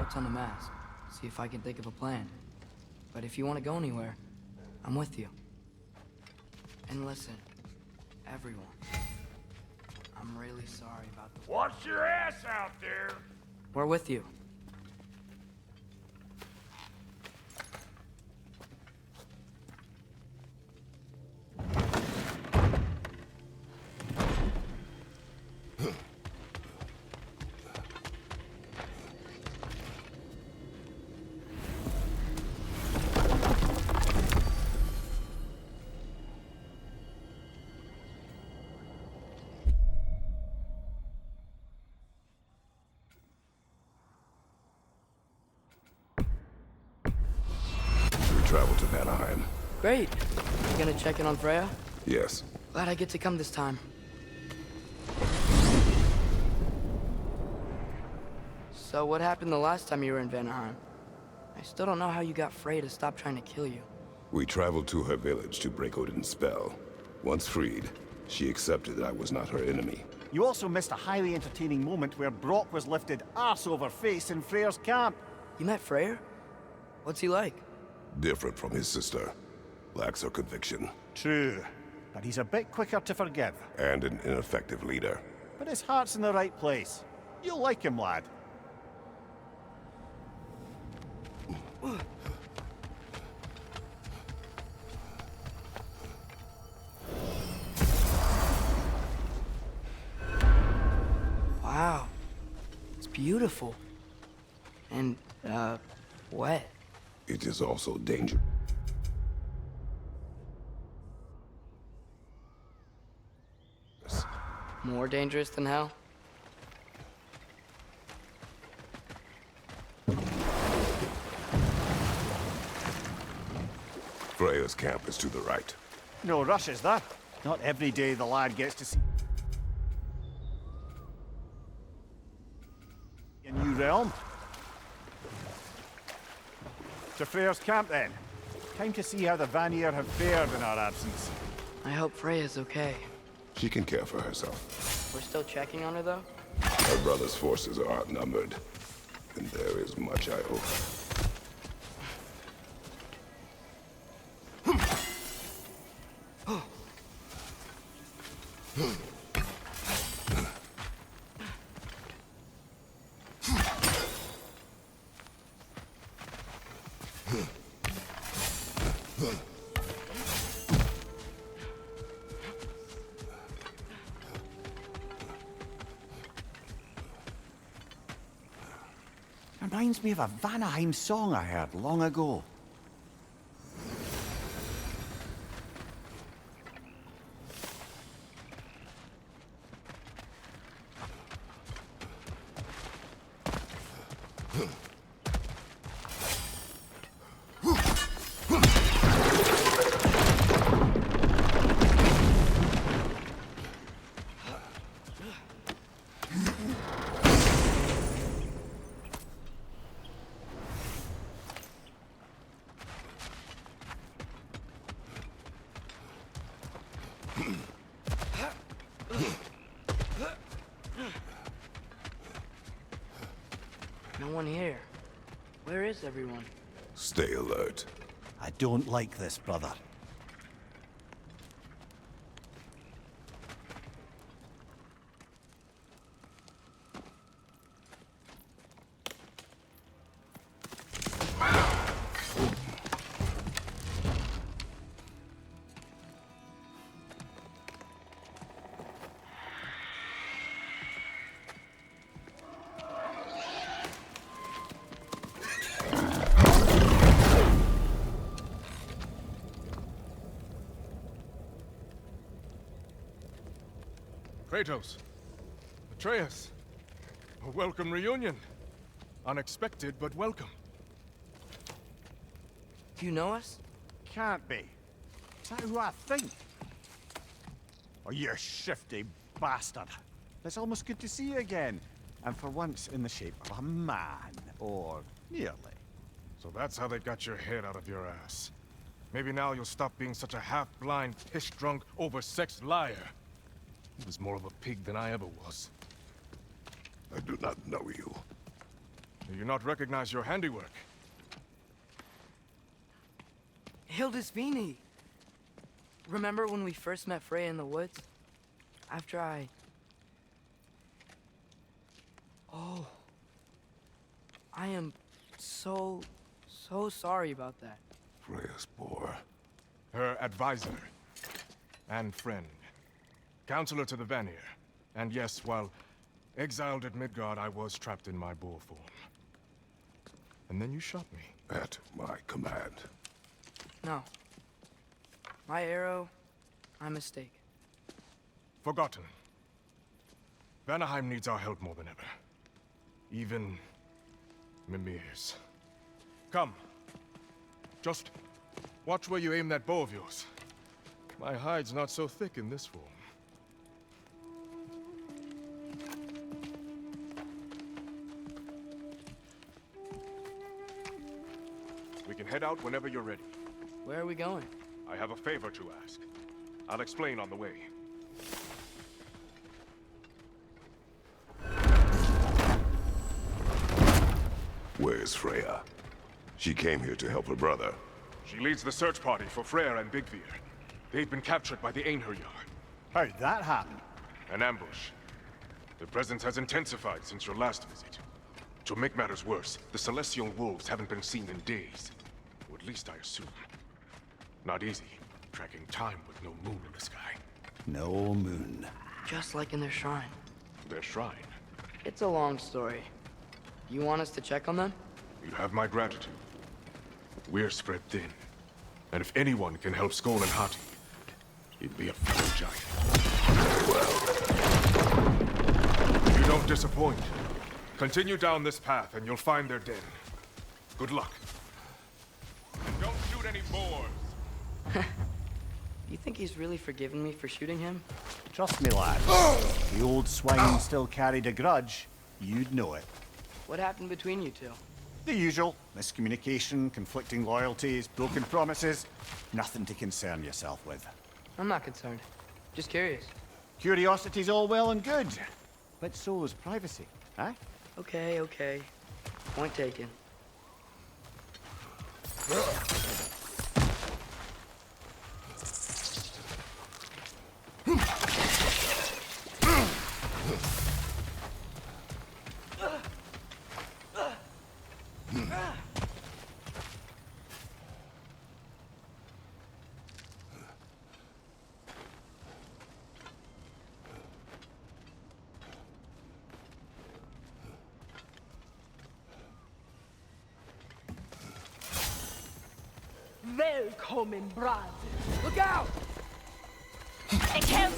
what's on the mask, see if I can think of a plan. But if you want to go anywhere, I'm with you. And listen, everyone, I'm really sorry about the... Watch your ass out there! We're with you. Travel to Anaheim. Great. You gonna check in on Freya? Yes. Glad I get to come this time. So what happened the last time you were in Vanaheim? I still don't know how you got Freya to stop trying to kill you. We traveled to her village to break Odin's spell. Once freed, she accepted that I was not her enemy. You also missed a highly entertaining moment where Brock was lifted arse over face in Freyr's camp. You met Freyr? What's he like? Different from his sister. Lacks her conviction. True, but he's a bit quicker to forgive. And an ineffective leader. But his heart's in the right place. You'll like him, lad. Wow. It's beautiful. And, wet. It is also dangerous. More dangerous than hell? Freya's camp is to the right. No rush, is there? Not every day the lad gets to see a new realm. To Freyr's camp, then. Time to see how the Vanir have fared in our absence. I hope Freya's okay. She can care for herself. We're still checking on her, though? Her brother's forces are outnumbered. And there is much I hope. Reminds me of a Vanaheim song I heard long ago. No one here. Where is everyone? Stay alert. I don't like this, brother. Kratos, Atreus, a welcome reunion. Unexpected, but welcome. Do you know us? Can't be. Is that who I think? Oh, you shifty bastard. It's almost good to see you again. And for once in the shape of a man, or nearly. So that's how they got your head out of your ass. Maybe now you'll stop being such a half-blind, piss-drunk, oversexed liar. He was more of a pig than I ever was. I do not know you. Do you not recognize your handiwork? Hildisvini! Remember when we first met Freya in the woods? After I... Oh. I am so sorry about that. Freya's boar. Her advisor. And friend. Counselor to the Vanir. And yes, while exiled at Midgard, I was trapped in my boar form. And then you shot me. At my command. No. My arrow, my mistake. Forgotten. Vanaheim needs our help more than ever. Even Mimir's. Come. Just watch where you aim that bow of yours. My hide's not so thick in this form. We can head out whenever you're ready. Where are we going? I have a favor to ask. I'll explain on the way. Where's Freya? She came here to help her brother. She leads the search party for Freyr and Bigvir. They've been captured by the Einherjar. How'd that happen? An ambush. Their presence has intensified since your last visit. To make matters worse, the Celestial Wolves haven't been seen in days. Or at least I assume. Not easy, tracking time with no moon in the sky. No moon. Just like in their shrine. Their shrine. It's a long story. You want us to check on them? You have my gratitude. We're spread thin. And if anyone can help Skoll and Hati, it'd be a fellow giant. You don't disappoint. Continue down this path and you'll find their den. Good luck. And don't shoot any boars. You think he's really forgiven me for shooting him? Trust me, lad. If the old swine still carried a grudge, you'd know it. What happened between you two? The usual. Miscommunication, conflicting loyalties, broken promises. Nothing to concern yourself with. I'm not concerned. Just curious. Curiosity's all well and good. But so is privacy, huh? Okay, okay. Point taken. Välkommen, brad. Look out! Ik help.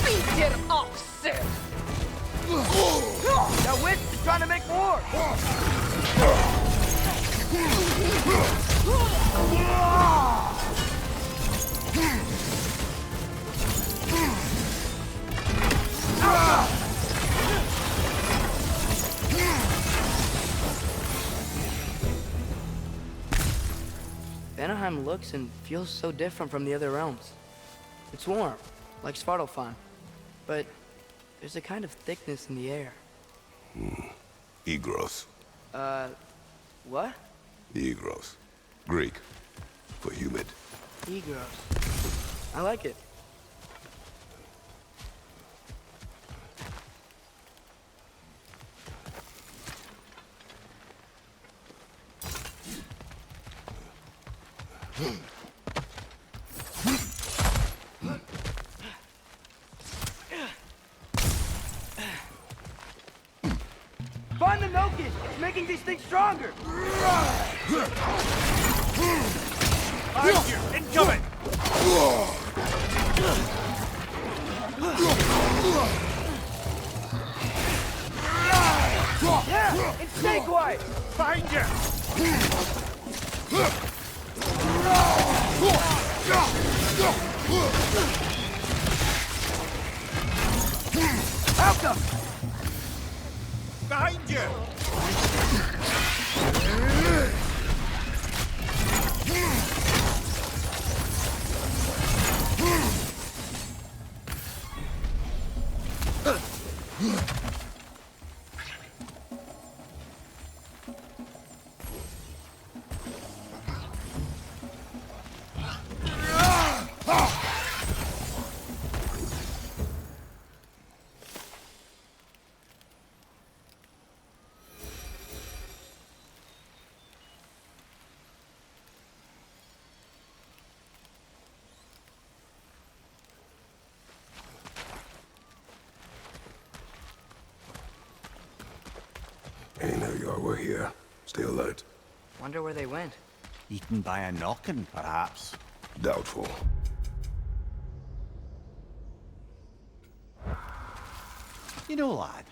Beat your oxen. That witch is trying to make more! Vanaheim looks and feels so different from the other realms. It's warm, like Svartalfheim, but there's a kind of thickness in the air. Egros. What? Egros. Greek. For humid. Egros. I like it. Find the Nokin! It's making these things stronger! Behind you! Incoming! Yeah! And stay quiet! Behind you! Malcolm! Behind you! Hey, now you were here. Stay alert. Wonder where they went. Eaten by a knocking, perhaps. Doubtful. You know, lad,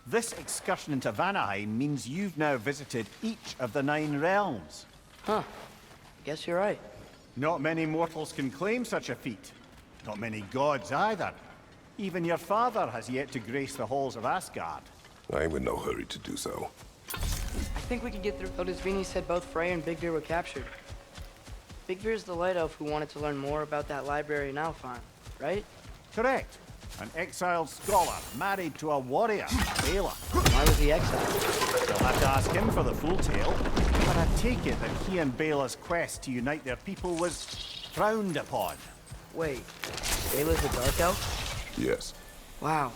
this excursion into Vanaheim means you've now visited each of the 9 realms. Huh. Guess you're right. Not many mortals can claim such a feat. Not many gods either. Even your father has yet to grace the halls of Asgard. I'm in no hurry to do so. I think we can get through. Odysvini said both Frey and Big Bear were captured. Big Bear's the light elf who wanted to learn more about that library in Alfheim, right? Correct. An exiled scholar married to a warrior, Bela. Why was he exiled? You'll have to ask him for the full tale. But I take it that he and Bela's quest to unite their people was frowned upon. Wait, Bela's a dark elf? Yes. Wow.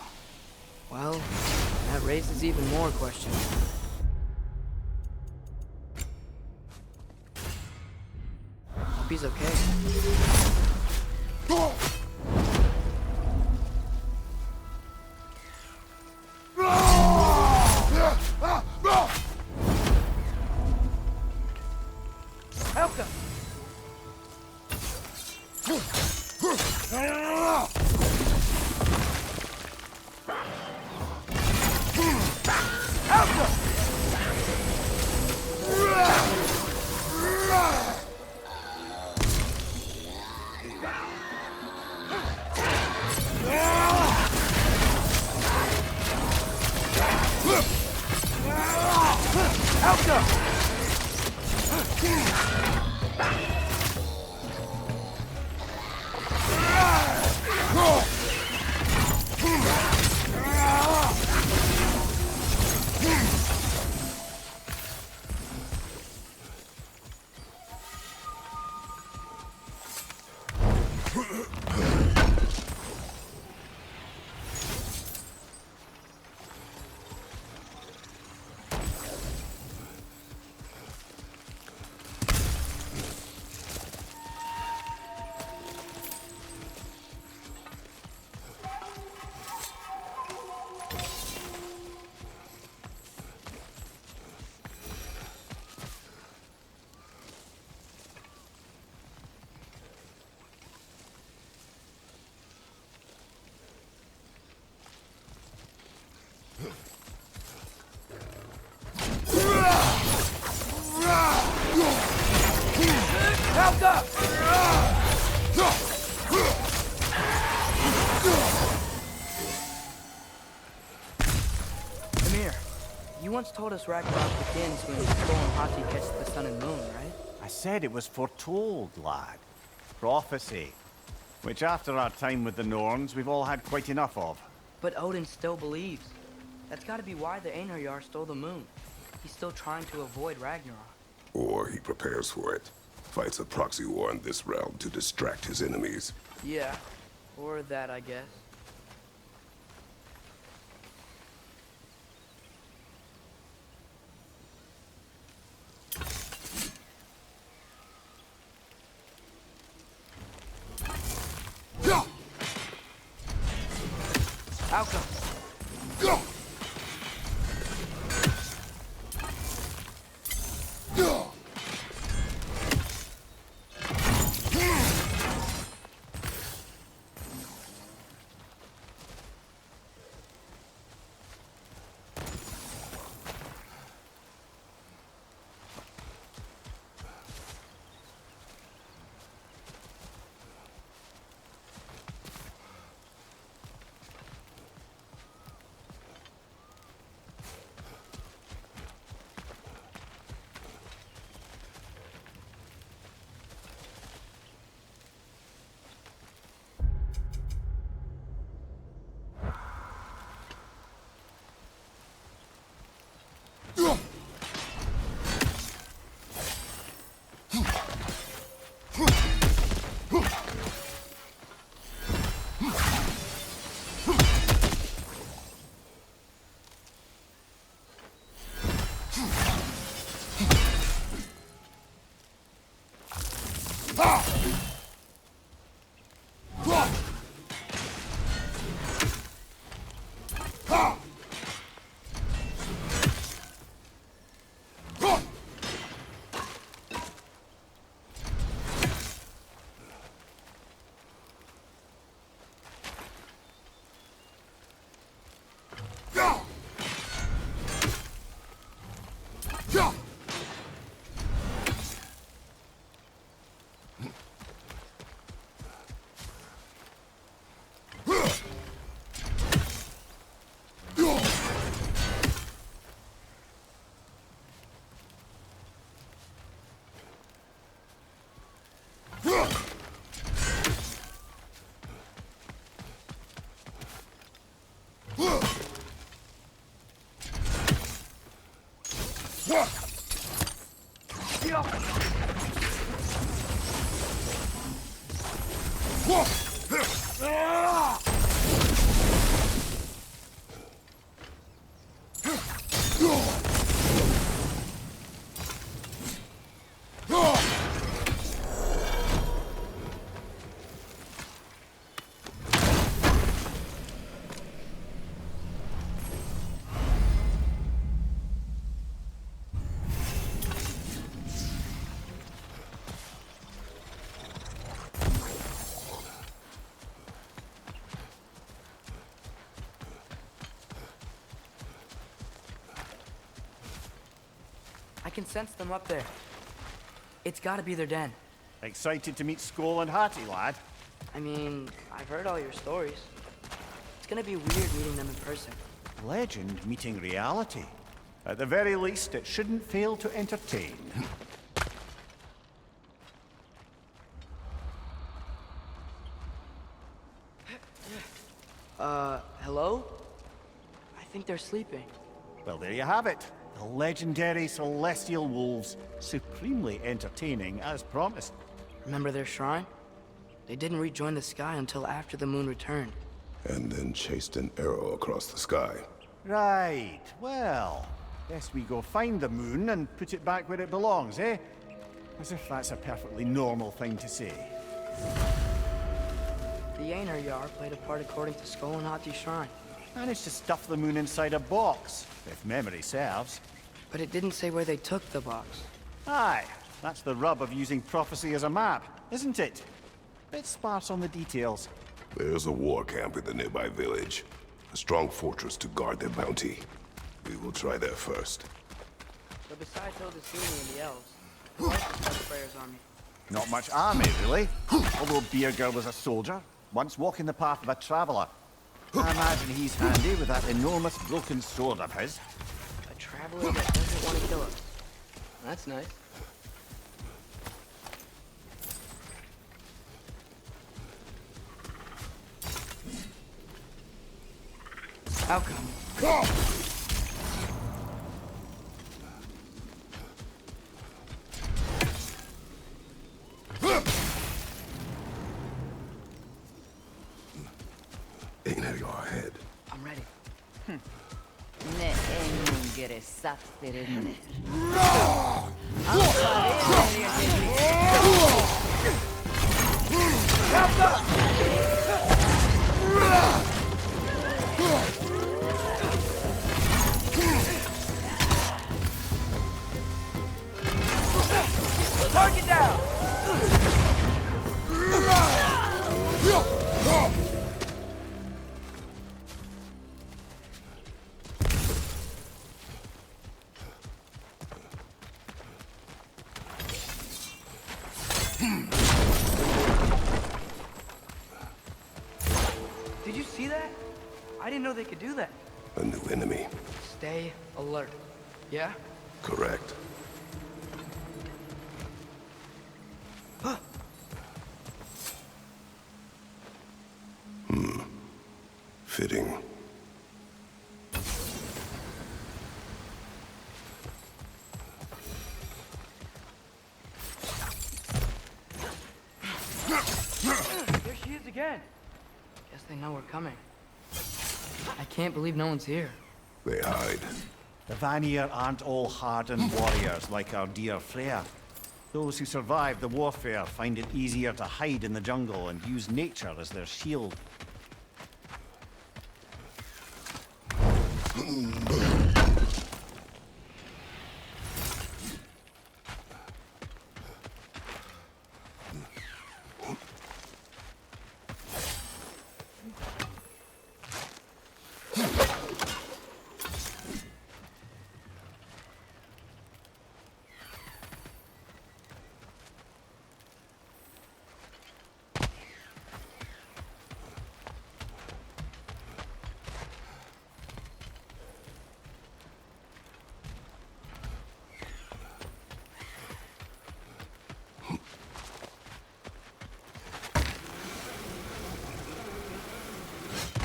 Well, that raises even more questions. Hope he's okay. Helka! Amir, you once told us Ragnarok begins when Thor and Hati catch the sun and moon, right? I said it was foretold, lad. Prophecy. Which after our time with the Norns, we've all had quite enough of. But Odin still believes. That's gotta be why the Einherjar stole the moon. He's still trying to avoid Ragnarok. Or he prepares for it. Fights a proxy war in this realm to distract his enemies. Yeah, or that, I guess. Outcome. I can sense them up there. It's gotta be their den. Excited to meet Skull and Hattie, lad? I mean, I've heard all your stories. It's gonna be weird meeting them in person. Legend meeting reality. At the very least, it shouldn't fail to entertain. Hello? I think they're sleeping. Well, there you have it. The legendary celestial wolves, supremely entertaining as promised. Remember their shrine? They didn't rejoin the sky until after the moon returned. And then chased an arrow across the sky. Right, well, guess we go find the moon and put it back where it belongs, eh? As if that's a perfectly normal thing to say. The Aner Yar played a part according to Skull and Hati's shrine. Managed to stuff the moon inside a box, if memory serves. But it didn't say where they took the box. Aye, that's the rub of using prophecy as a map, isn't it? Bit sparse on the details. There's a war camp in the nearby village. A strong fortress to guard their bounty. We will try there first. But besides Hildesini and the elves, who else is part of Freyr's army? Not much army, really. Although Beerger was a soldier, once walking the path of a traveler. I imagine he's handy with that enormous broken sword of his. A traveler that doesn't want to kill us. That's nice. Outcome. Ain't it our head? I'm ready. Ne engere satterinner. Target down! Did you see that? I didn't know they could do that. A new enemy. Stay alert. Yeah? Correct. Fitting. There she is again. Guess they know we're coming. I can't believe no one's here. They hide. The Vanir aren't all hardened warriors like our dear Freya. Those who survive the warfare find it easier to hide in the jungle and use nature as their shield.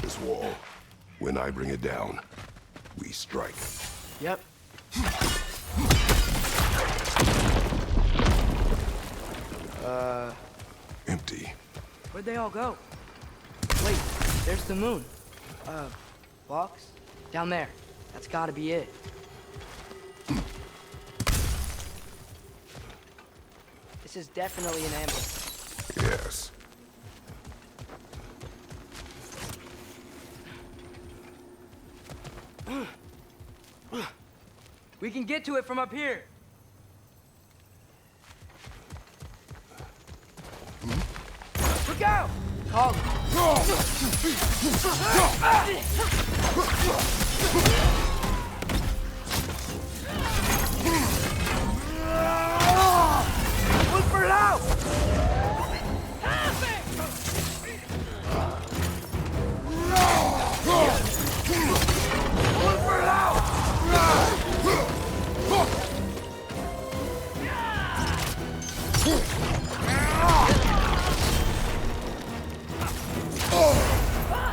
This wall. When I bring it down, we strike. Yep. Empty. Where'd they all go? Wait, there's the moon. Box? Down there. That's gotta be it. This is definitely an ambush. Yes. We can get to it from up here. Look out! Call him. Look for it out! Look for it out!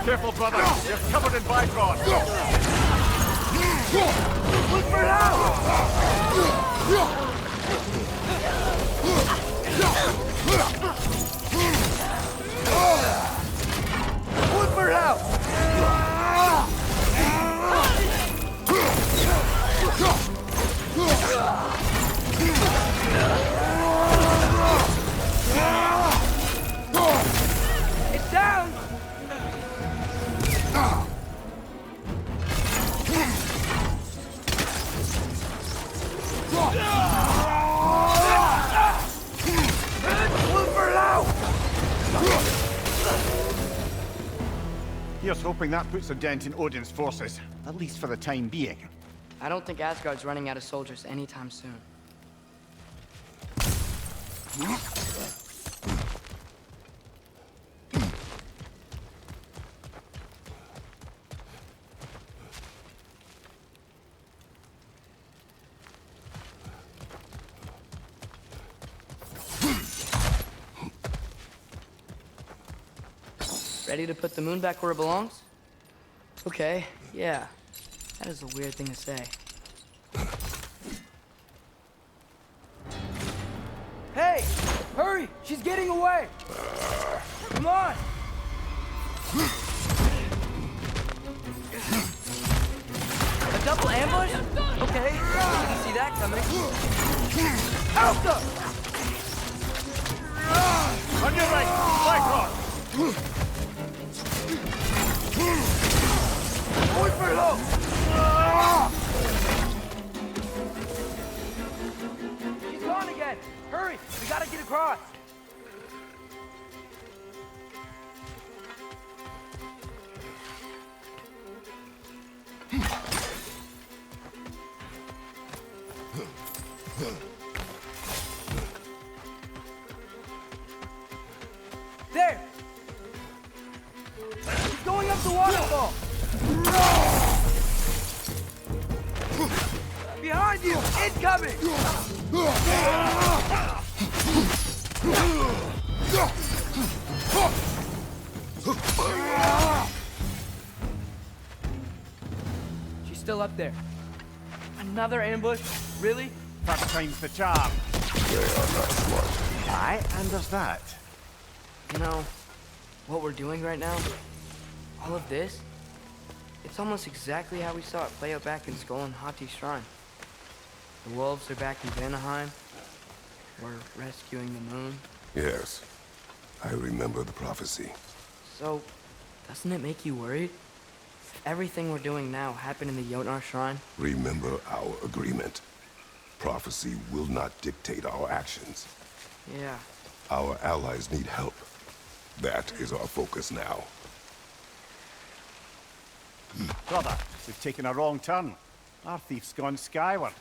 Careful, brother! You're covered in Bifrost! Look for it out! Look for it out! It's down! Look for it out! Here's hoping that puts a dent in Odin's forces, at least for the time being. I don't think Asgard's running out of soldiers anytime soon. Ready to put the moon back where it belongs? Okay, yeah. That is a weird thing to say. Hey! Hurry! She's getting away! Come on! A double ambush? Okay, didn't see that coming. Alpha! On your right! Bifrost! Wait for it low! She's gone again! Hurry! We gotta get across! There! She's going up the waterfall! Behind you! Incoming! She's still up there. Another ambush? Really? That time's the charm. They are not smart. Aye, and there's that. You know, what we're doing right now, all of this, it's almost exactly how we saw it play out back in Skull and Hati's shrine. The wolves are back in Vanaheim. We're rescuing the moon. Yes, I remember the prophecy. So, doesn't it make you worried? If everything we're doing now happened in the Jotnar Shrine? Remember our agreement. Prophecy will not dictate our actions. Yeah. Our allies need help. That is our focus now. Brother, we've taken a wrong turn. Our thief's gone skyward.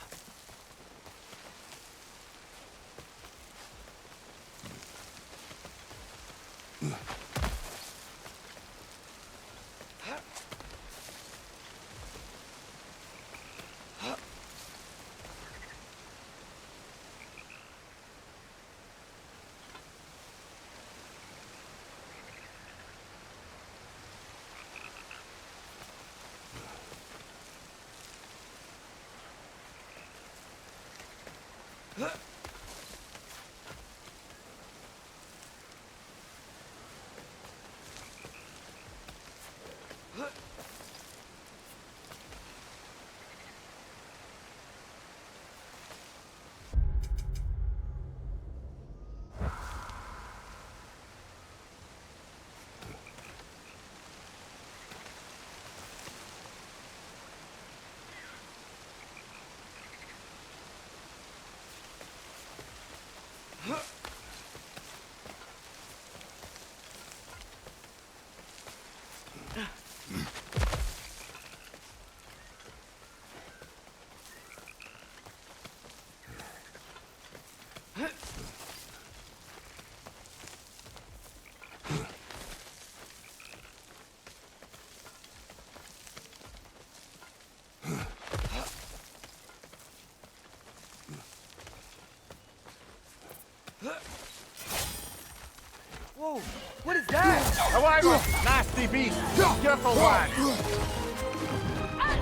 Whoa! What is that? Away with nasty beast! Careful, lad!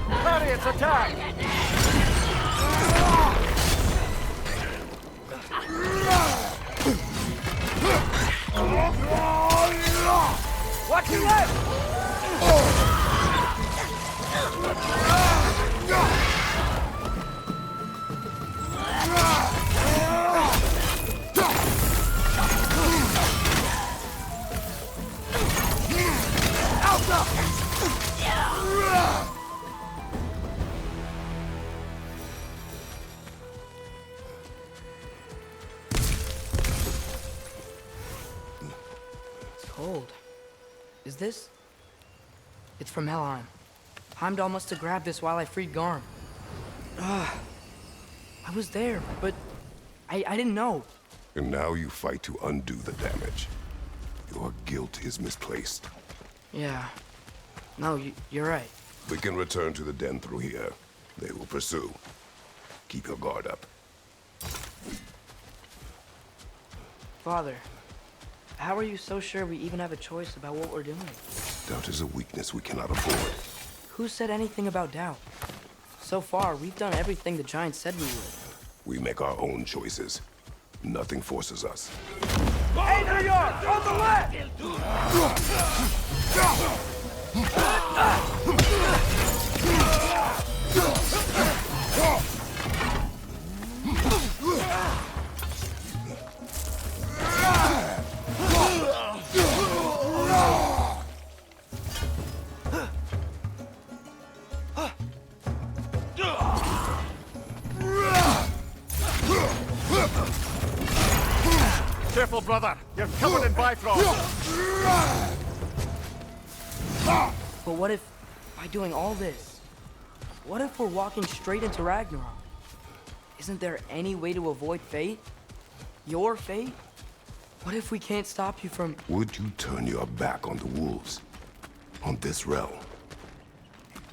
Hurry, it's attack! Watch your left! It's cold. Is this? It's from Helheim. Heimdall must have grabbed this while I freed Garm. I was there, but I didn't know. And now you fight to undo the damage. Your guilt is misplaced. Yeah. No, you're right. We can return to the den through here. They will pursue. Keep your guard up. Father, how are you so sure we even have a choice about what we're doing? Doubt is a weakness we cannot afford. Who said anything about doubt? So far, we've done everything the Giants said we would. We make our own choices. Nothing forces us. Hey, there you are! On the left! Careful, brother! You're covered in Bifrost! But what if, by doing all this, what if we're walking straight into Ragnarok? Isn't there any way to avoid fate? Your fate? What if we can't stop you from... Would you turn your back on the wolves? On this realm?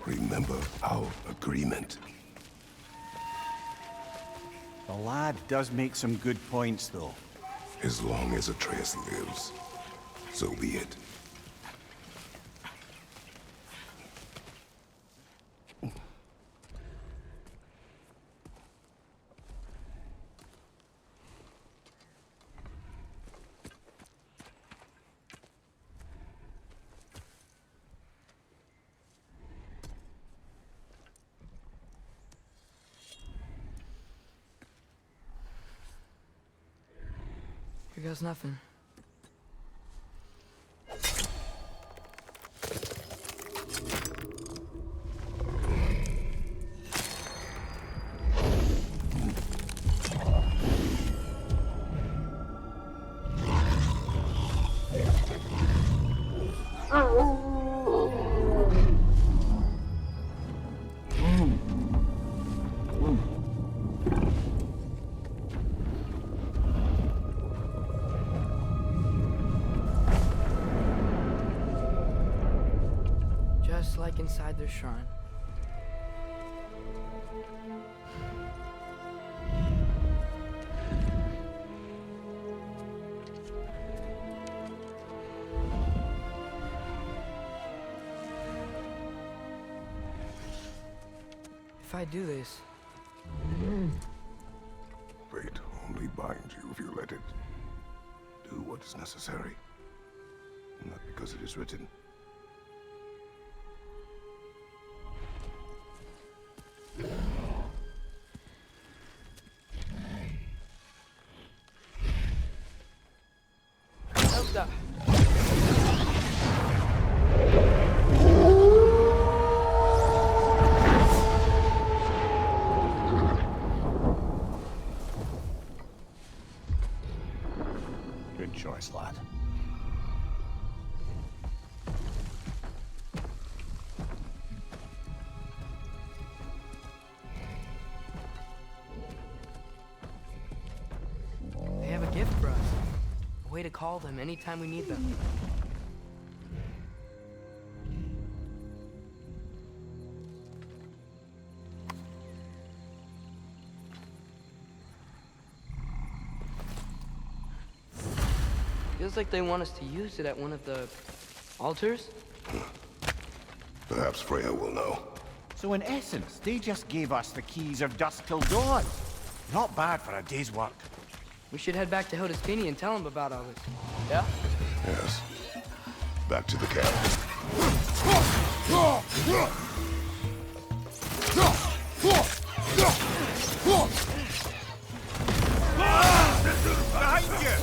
Remember our agreement. The lad does make some good points, though. As long as Atreus lives, so be it. Here goes nothing. Just like inside their shrine. If I do this, Fate only binds you if you let it. Do what is necessary. Not because it is written. Elsa. Good choice, lad. They have a gift for us. A way to call them anytime we need them. Feels like they want us to use it at one of the altars. Perhaps Freya will know. So in essence, they just gave us the keys of dusk till dawn. Not bad for a day's work. We should head back to Hildesfini and tell them about all this. Yeah? Yes. Back to the camp. Behind you!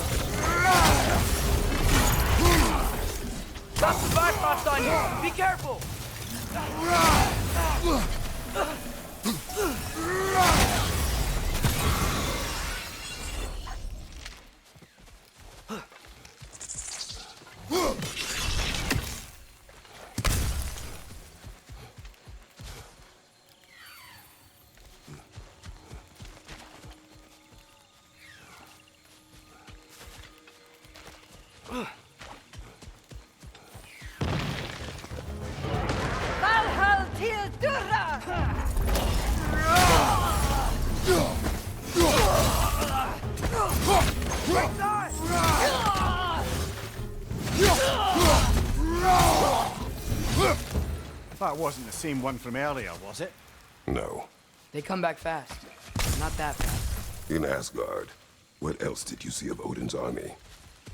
Stop the bypass on you! Be careful! Valhall til Durra! That wasn't the same one from earlier, was it? No. They come back fast. Not that fast. In Asgard, what else did you see of Odin's army?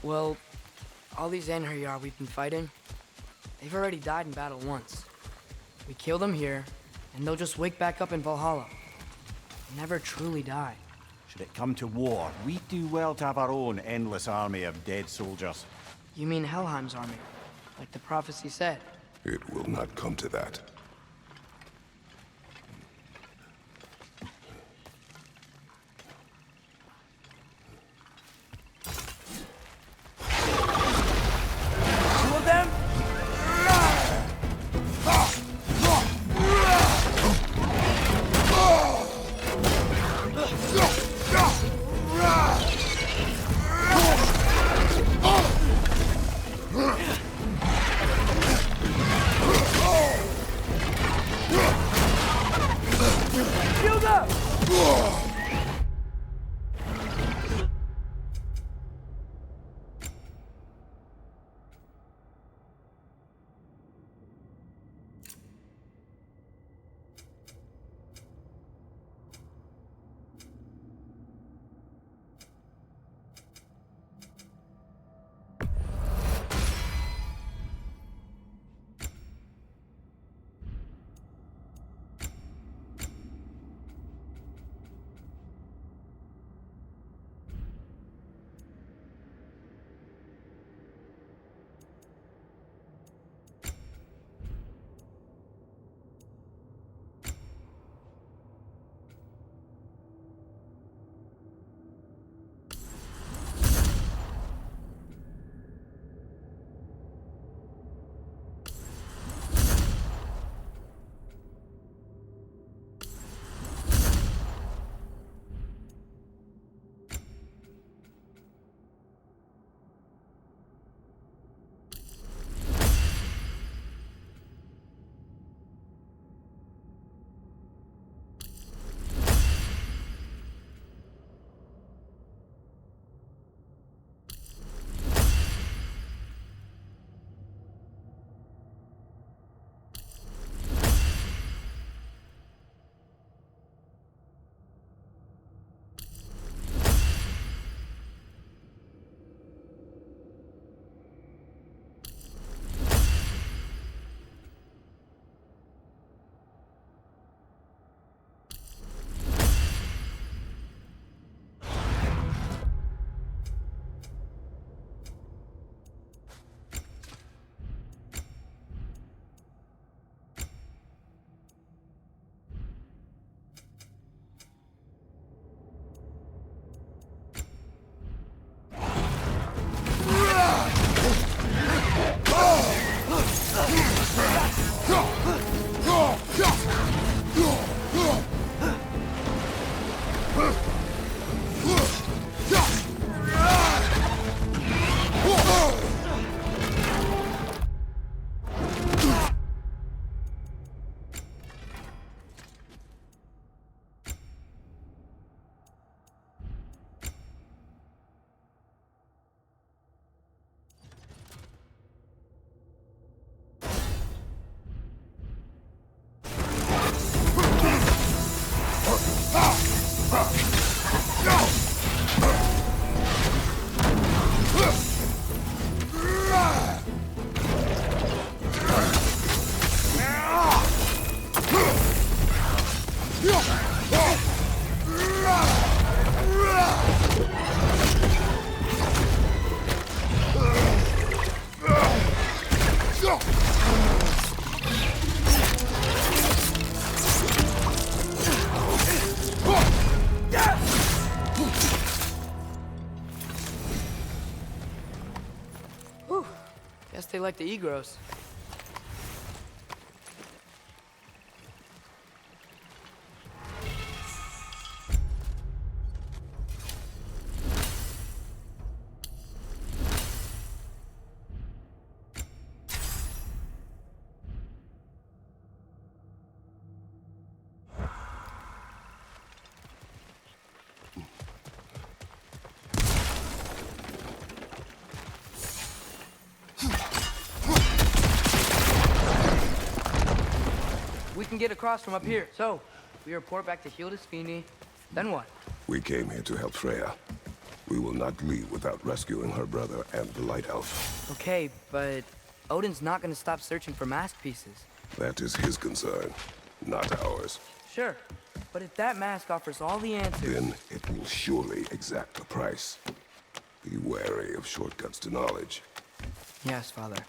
Well, all these Einherjar we've been fighting, they've already died in battle once. We kill them here, and they'll just wake back up in Valhalla. They never truly die. Should it come to war, we'd do well to have our own endless army of dead soldiers. You mean Helheim's army, like the prophecy said? It will not come to that. Two of them? Guess they like the egros. We can get across from up here. So, we report back to Hildisvini. Then what? We came here to help Freya. We will not leave without rescuing her brother and the lighthouse. Okay, but Odin's not gonna stop searching for mask pieces. That is his concern, not ours. Sure, but if that mask offers all the answers... Then it will surely exact a price. Be wary of shortcuts to knowledge. Yes, Father.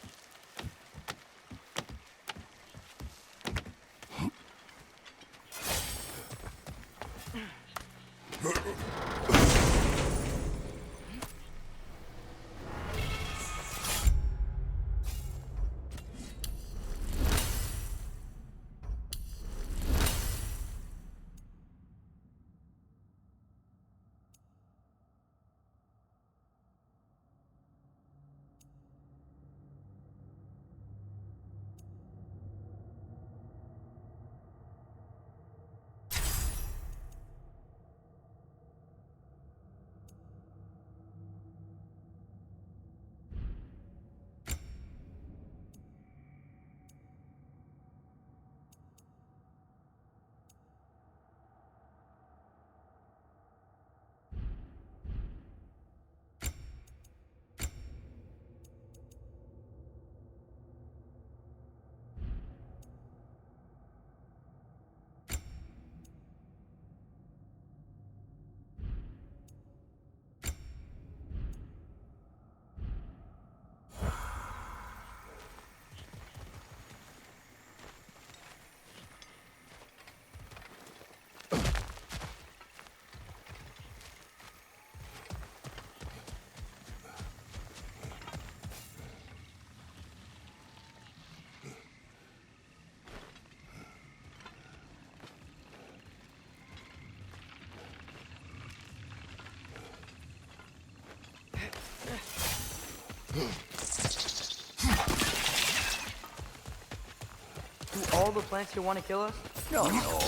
Do All the plants here want to kill us? No, no.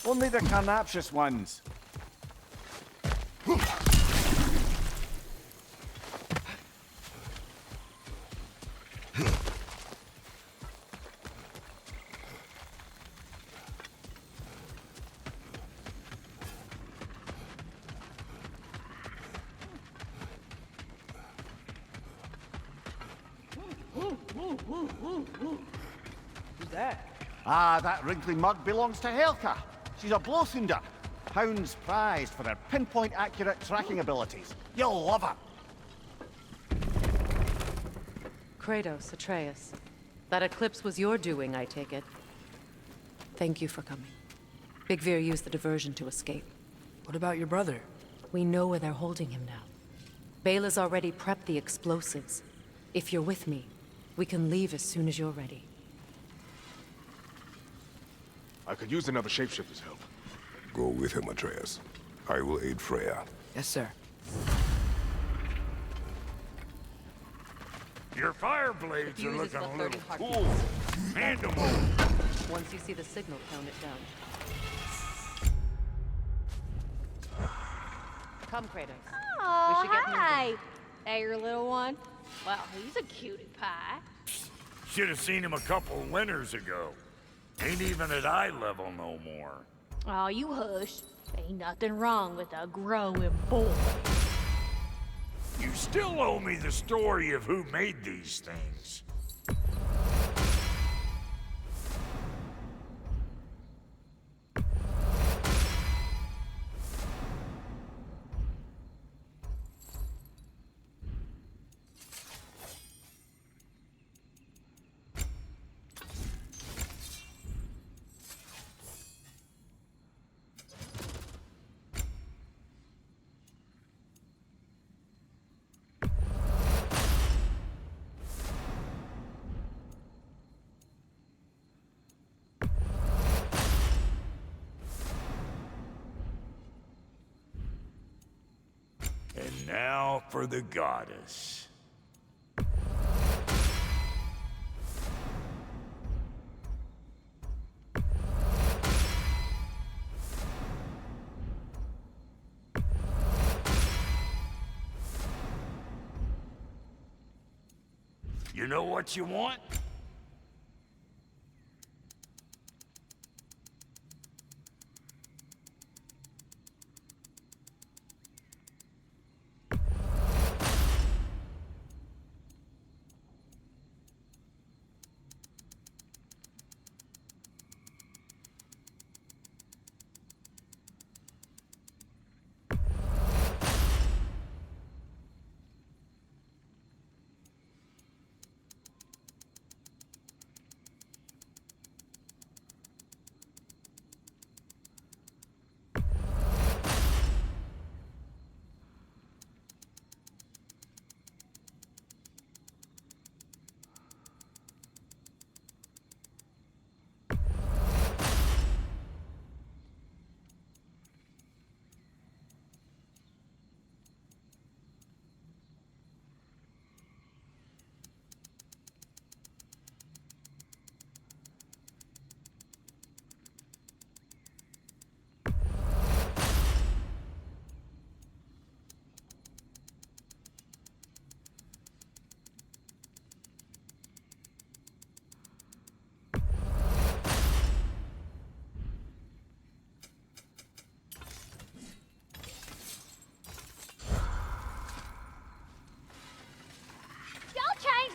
Only the carnivorous ones. Who's that? Ah, that wrinkly mug belongs to Helka. She's a blowthunder. Hounds prized for their pinpoint accurate tracking abilities. You'll love her. Kratos, Atreus. That eclipse was your doing, I take it. Thank you for coming. Big Veer used the diversion to escape. What about your brother? We know where they're holding him now. Bela's already prepped the explosives. If you're with me, we can leave as soon as you're ready. I could use another shapeshifter's help. Go with him, Atreus. I will aid Freya. Yes, sir. Your fire blades are Fuse is looking about a 30 little heartbeats. cool. Hand them over. Once you see the signal, count it down. Come, Kratos. Oh, We should get moving. hi. Hey, your little one. Well, he's a cutie pie. Should have seen him a couple winters ago. Ain't even at eye level no more. Oh, you hush. Ain't nothing wrong with a growing boy. You still owe me the story of who made these things. for the goddess. You know what you want?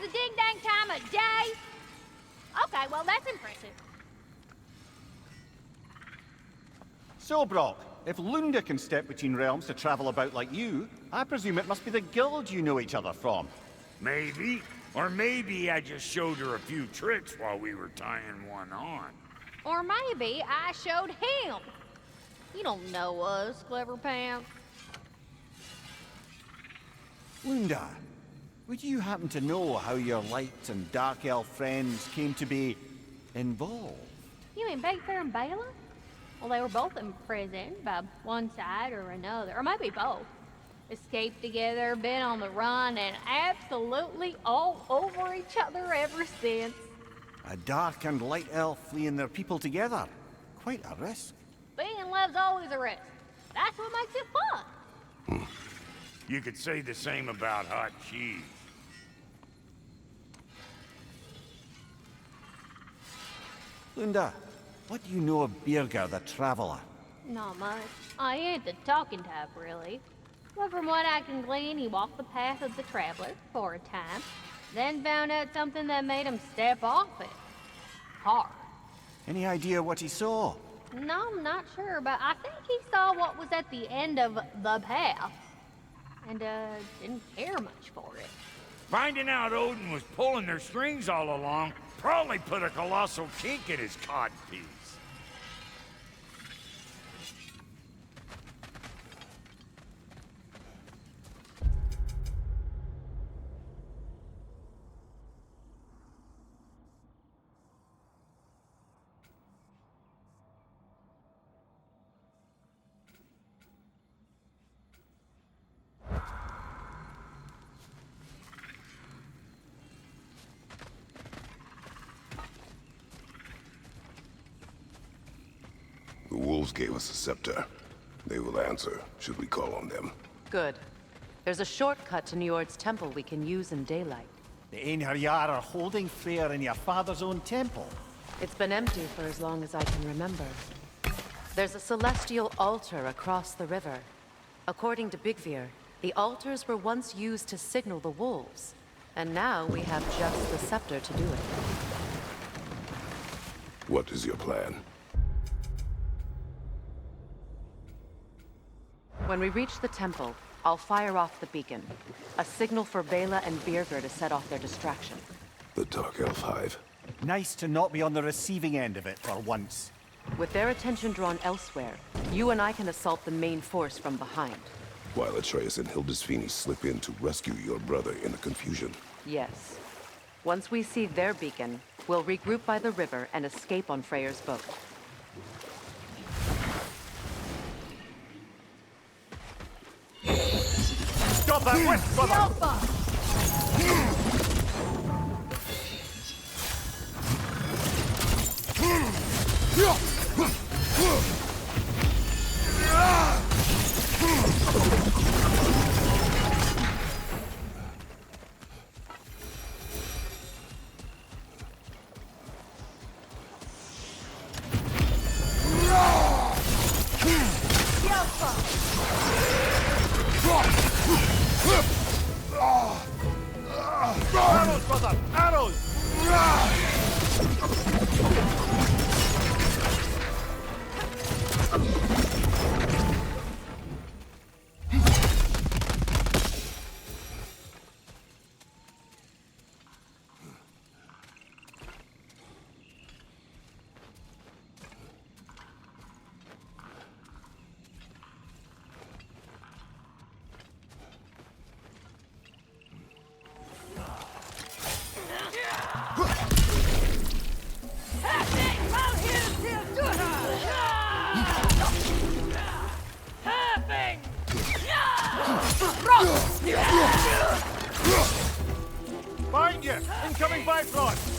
The ding-dang time of day? Okay, well, that's impressive. So, Brock, if Lunda can step between realms to travel about like you, I presume it must be the guild you know each other from. Maybe. Or maybe I just showed her a few tricks while we were tying one on. Or maybe I showed him. You don't know us, Clever Pants. Lunda, would you happen to know how your light and dark elf friends came to be involved? You mean Big Fair and Bela? Well, they were both in prison by one side or another, or maybe both. Escaped together, been on the run, and absolutely all over each other ever since. A dark and light elf fleeing their people together. Quite a risk. Being in love's always a risk. That's what makes it fun. You could say the same about hot cheese. Lunda, what do you know of Birger the Traveler? Not much. I ain't the talking type, really. But from what I can glean, he walked the path of the traveler for a time, then found out something that made him step off it. Hard. Any idea what he saw? No, I'm not sure, but I think he saw what was at the end of the path. And, didn't care much for it. Finding out Odin was pulling their strings all along probably put a colossal kink in his codpiece. The wolves gave us a scepter. They will answer, should we call on them. Good. There's a shortcut to Njord's temple we can use in daylight. The Einherjar are holding Freyr in your father's own temple. It's been empty for as long as I can remember. There's a celestial altar across the river. According to Bigvir, the altars were once used to signal the wolves. And now we have just the scepter to do it. What is your plan? When we reach the temple, I'll fire off the beacon. A signal for Bela and Birger to set off their distraction. The Dark Elf Hive. Nice to not be on the receiving end of it for once. With their attention drawn elsewhere, you and I can assault the main force from behind. While Atreus and Hildisvini slip in to rescue your brother in the confusion. Yes. Once we see their beacon, we'll regroup by the river and escape on Freyr's boat. Stop that whip, brother! Alpha! Arrows, brother! Arrows! Find you! Incoming Bifrost!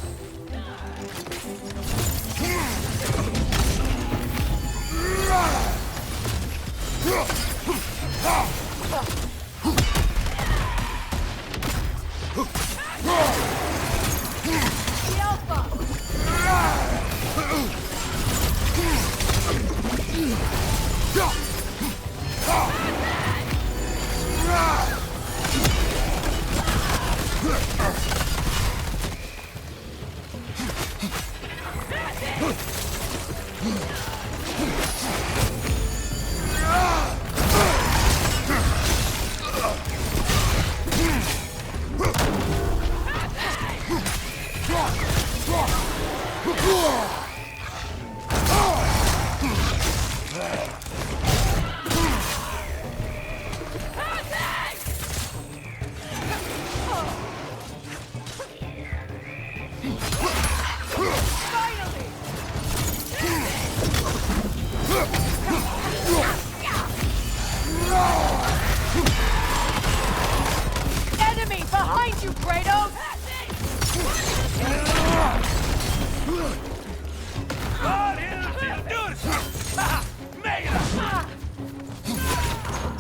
Enemy behind you, Kratos!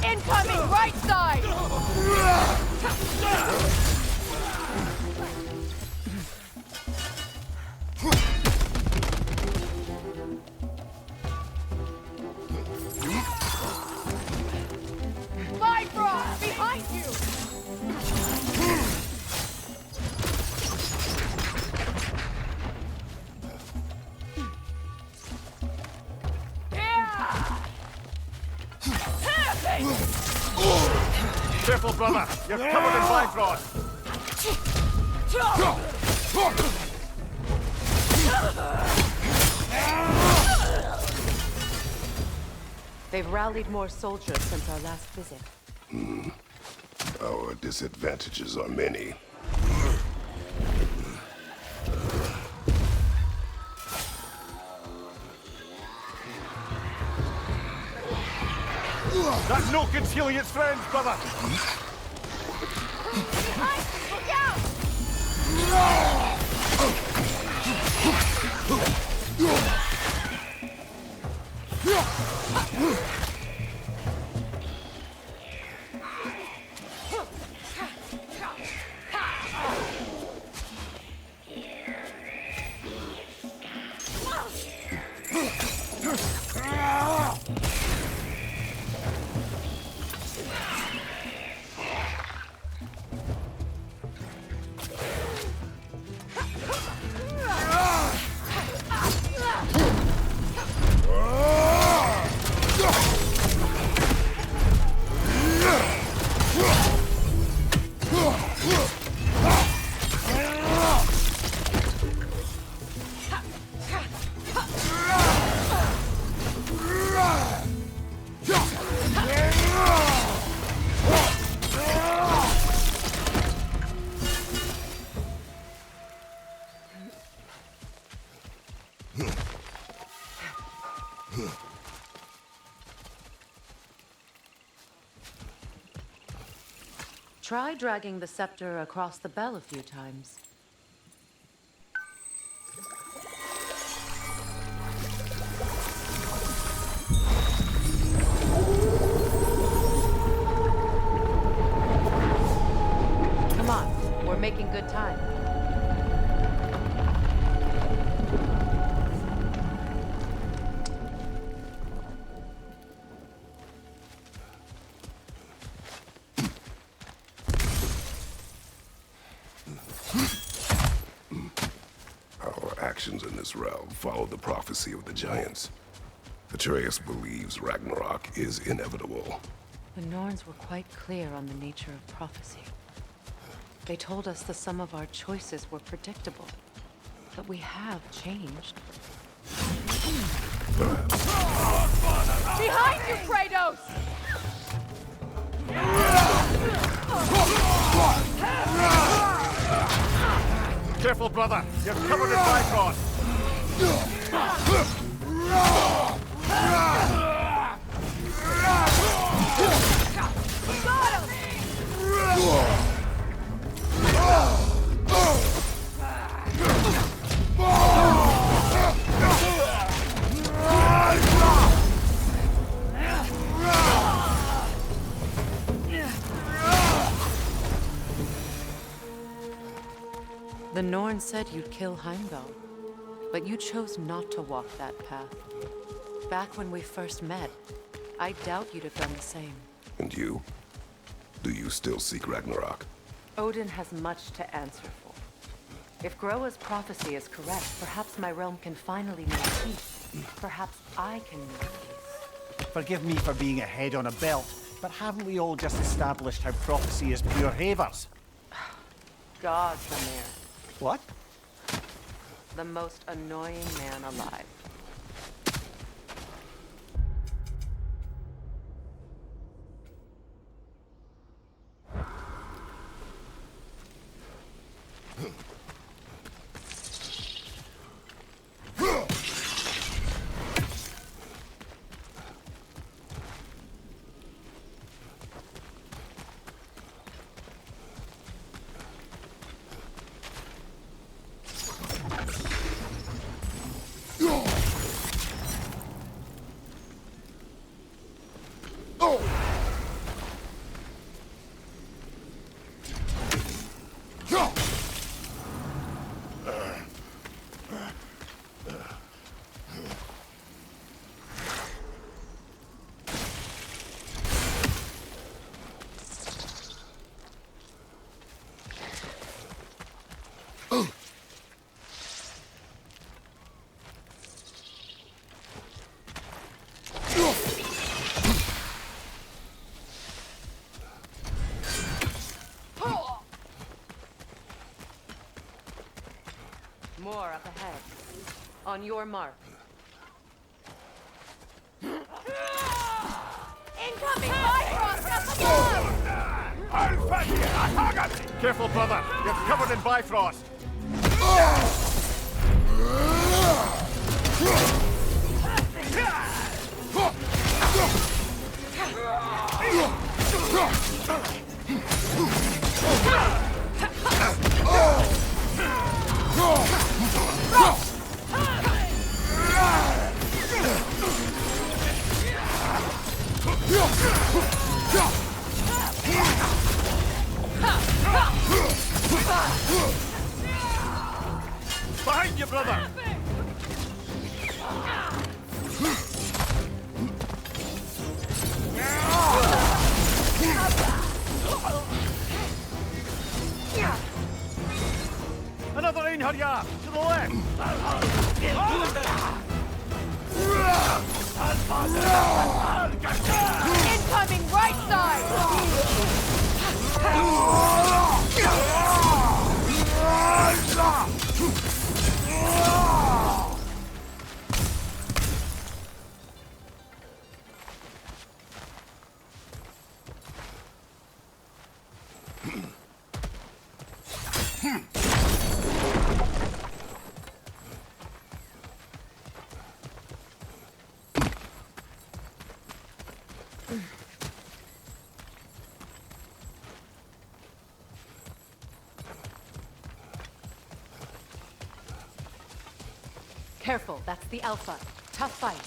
Incoming right side! Bifrost! Behind you! Careful, brother! You're covered in Bifrost! They've rallied more soldiers since our last visit. Our disadvantages are many. That no concealing its friends, brother! Look out! Try dragging the scepter across the bell a few times. Come on, we're making good time. Our actions in this realm follow the prophecy of the giants. Atreus believes Ragnarok is inevitable. The Norns were quite clear on the nature of prophecy. They told us the sum of our choices were predictable. But we have changed. Behind you, Kratos! Careful, brother. You're covered in Bifrost. Got him! The Norn said you'd kill Heimdall, but you chose not to walk that path. Back when we first met, I doubt you'd have done the same. And you? Do you still seek Ragnarok? Odin has much to answer for. If Groa's prophecy is correct, perhaps my realm can finally know peace. Perhaps I can know peace. Forgive me for being a head on a belt, but haven't we all just established how prophecy is pure havers? God, Samir. What? The most annoying man alive. More up ahead. On your mark. Incoming Bifrost up above! Careful, brother. You're covered in Bifrost. Behind you, brother! Another Einherjar! To the left! Incoming right Careful, that's the Alpha. Tough fight.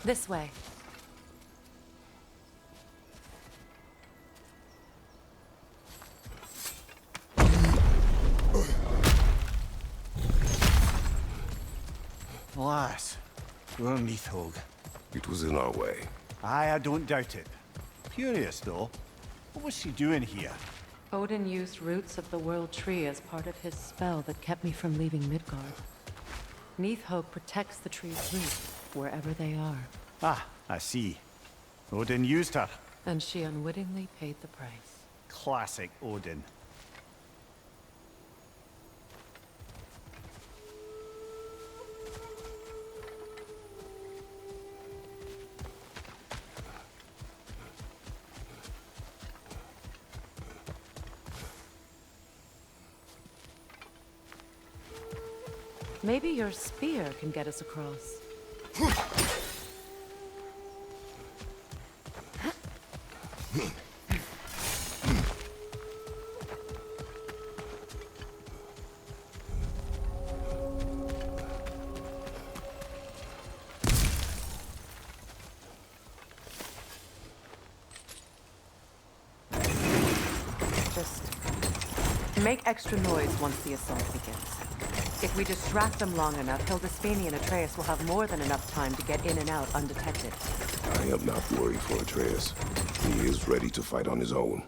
This way. Alas, poor Neathog. It was in our way. Aye, I don't doubt it. Curious, though. What was she doing here? Odin used roots of the World Tree as part of his spell that kept me from leaving Midgard. Neathog protects the tree's roots, wherever they are. Ah, I see. Odin used her. And she unwittingly paid the price. Classic Odin. Maybe your spear can get us across. Just make extra noise once the assault begins. If we distract them long enough, Hildisvini and Atreus will have more than enough time to get in and out undetected. I am not worried for Atreus. He is ready to fight on his own.